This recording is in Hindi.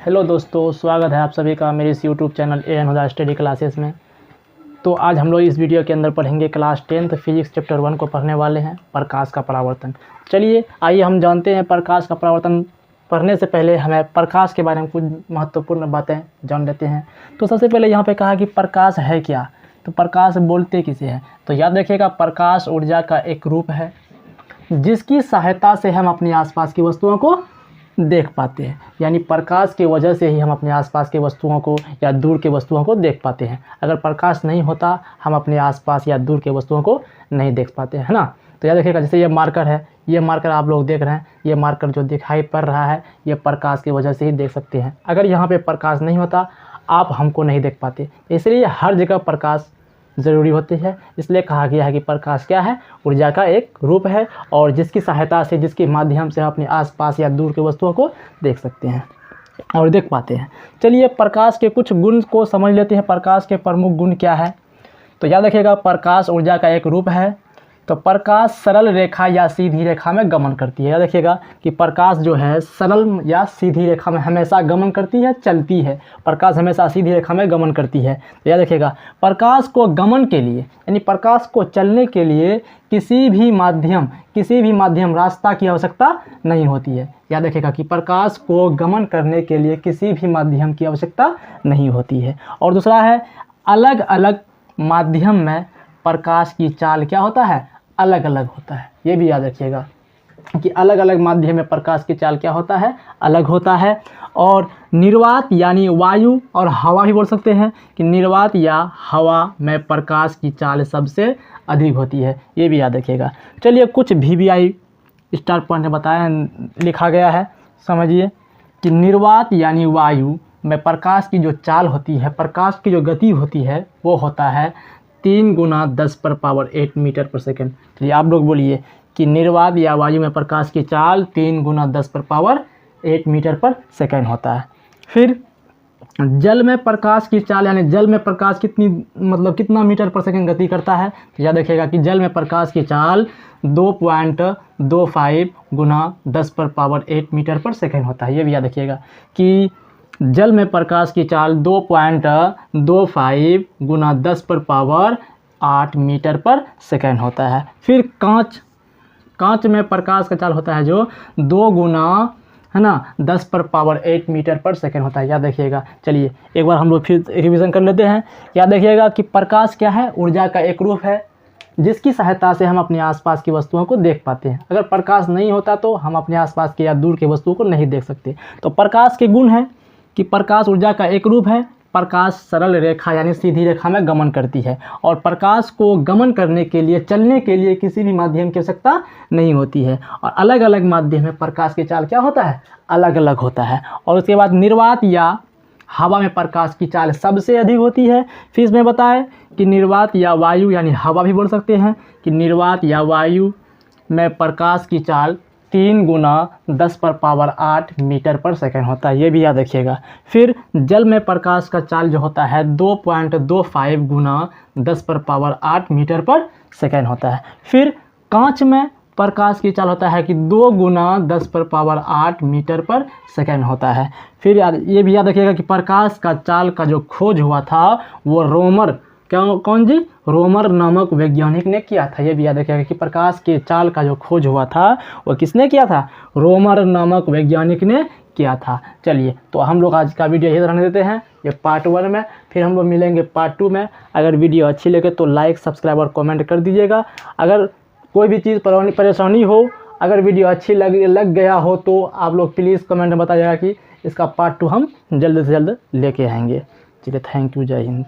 हेलो दोस्तों, स्वागत है आप सभी का मेरे इस यूट्यूब चैनल एन हुदा स्टडी क्लासेस में। तो आज हम लोग इस वीडियो के अंदर पढ़ेंगे क्लास 10th फिजिक्स चैप्टर 1 को पढ़ने वाले हैं, प्रकाश का परावर्तन। चलिए आइए हम जानते हैं प्रकाश का परावर्तन। पढ़ने से पहले हमें प्रकाश के बारे में कुछ महत्वपूर्ण बातें जान लेते हैं। तो सबसे पहले यहाँ पे कहा कि प्रकाश है क्या, तो प्रकाश बोलते किसे हैं। तो याद रखिएगा, प्रकाश ऊर्जा का एक रूप है जिसकी सहायता से हम अपने आसपास की वस्तुओं को देख पाते हैं। यानी प्रकाश की वजह से ही हम अपने आसपास के वस्तुओं को या दूर के वस्तुओं को देख पाते हैं। अगर प्रकाश नहीं होता हम अपने आसपास या दूर के वस्तुओं को नहीं देख पाते हैं, है ना। तो याद रखिएगा, जैसे ये मार्कर है, ये मार्कर आप लोग देख रहे हैं, ये मार्कर जो दिखाई पड़ रहा है ये प्रकाश की वजह से ही देख सकते हैं। अगर यहाँ पे प्रकाश नहीं होता आप हमको नहीं देख पाते, इसलिए हर जगह प्रकाश ज़रूरी होती है। इसलिए कहा गया है कि प्रकाश क्या है, ऊर्जा का एक रूप है और जिसकी सहायता से, जिसके माध्यम से हम अपने आसपास या दूर के वस्तुओं को देख सकते हैं और देख पाते हैं। चलिए प्रकाश के कुछ गुण को समझ लेते हैं। प्रकाश के प्रमुख गुण क्या है, तो याद रखिएगा, प्रकाश ऊर्जा का एक रूप है। तो प्रकाश सरल रेखा या सीधी रेखा में गमन करती है। याद रखिएगा कि प्रकाश जो है सरल या सीधी रेखा में हमेशा गमन करती है, चलती है। प्रकाश हमेशा सीधी रेखा में गमन करती है। तो याद रखिएगा, प्रकाश को गमन के लिए यानी प्रकाश को चलने के लिए किसी भी माध्यम रास्ता की आवश्यकता नहीं होती है। याद रखिएगा कि प्रकाश को गमन करने के लिए किसी भी माध्यम की आवश्यकता नहीं होती है। और दूसरा है, अलग अलग माध्यम में प्रकाश की चाल क्या होता है, अलग अलग होता है। ये भी याद रखिएगा कि अलग अलग माध्यम में प्रकाश की चाल क्या होता है, अलग होता है। और निर्वात यानी वायु और हवा भी बोल सकते हैं कि निर्वात या हवा में प्रकाश की चाल सबसे अधिक होती है। ये भी याद रखिएगा। चलिए कुछ VVI स्टार पॉइंट बताया, लिखा गया है, समझिए कि निर्वात यानी वायु में प्रकाश की जो चाल होती है, प्रकाश की जो गति होती है वो होता है 3 × 10⁸ मीटर पर सेकेंड। चलिए आप लोग बोलिए कि निर्वात या वायु में प्रकाश की चाल 3 × 10⁸ मीटर पर सेकेंड होता है। फिर जल में प्रकाश की चाल यानी जल में प्रकाश कितना मीटर पर सेकेंड गति करता है। तो याद रखिएगा कि जल में प्रकाश की चाल 2.25 × 10⁸ मीटर पर सेकेंड होता है। ये भी याद रखिएगा कि जल में प्रकाश की चाल 2.25 × 10⁸ मीटर पर सेकेंड होता है। फिर कांच में प्रकाश का चाल होता है जो 2 × 10⁸ मीटर पर सेकेंड होता है। याद रखिएगा। चलिए एक बार हम लोग फिर रिवीजन कर लेते हैं। याद रखिएगा कि प्रकाश क्या है, ऊर्जा का एक रूप है जिसकी सहायता से हम अपने आसपास की वस्तुओं को देख पाते हैं। अगर प्रकाश नहीं होता तो हम अपने आसपास के या दूर के वस्तुओं को नहीं देख सकते। तो प्रकाश के गुण हैं कि प्रकाश ऊर्जा का एक रूप है, प्रकाश सरल रेखा यानी सीधी रेखा में गमन करती है और प्रकाश को गमन करने के लिए, चलने के लिए किसी भी माध्यम की आवश्यकता नहीं होती है। और अलग अलग माध्यम में प्रकाश की चाल क्या होता है, अलग अलग होता है। और उसके बाद निर्वात या हवा में प्रकाश की चाल सबसे अधिक होती है। फिर इसमें बताएं कि निर्वात या वायु यानी हवा भी बोल सकते हैं कि निर्वात या वायु में प्रकाश की चाल 3 × 10⁸ मीटर पर सेकेंड होता है। ये भी याद रखिएगा। फिर जल में प्रकाश का चाल जो होता है 2.25 × 10⁸ मीटर पर सेकेंड होता है। फिर कांच में प्रकाश की चाल होता है कि 2 × 10⁸ मीटर पर सेकेंड होता है। फिर ये भी याद रखिएगा कि प्रकाश का चाल का जो खोज हुआ था वो रोमर नामक वैज्ञानिक ने किया था। ये भी याद रखिएगा कि प्रकाश के चाल का जो खोज हुआ था वो किसने किया था, रोमर नामक वैज्ञानिक ने किया था। चलिए तो हम लोग आज का वीडियो यही रहने देते हैं, ये पार्ट 1 में। फिर हम लोग मिलेंगे पार्ट 2 में। अगर वीडियो अच्छी लगे तो लाइक, सब्सक्राइब और कमेंट कर दीजिएगा। अगर कोई भी चीज़ परेशानी हो, अगर वीडियो अच्छी लग गया हो तो आप लोग प्लीज़ कमेंट में बताइएगा कि इसका पार्ट 2 हम जल्द से जल्द लेके आएंगे। चलिए, थैंक यू, जय हिंद।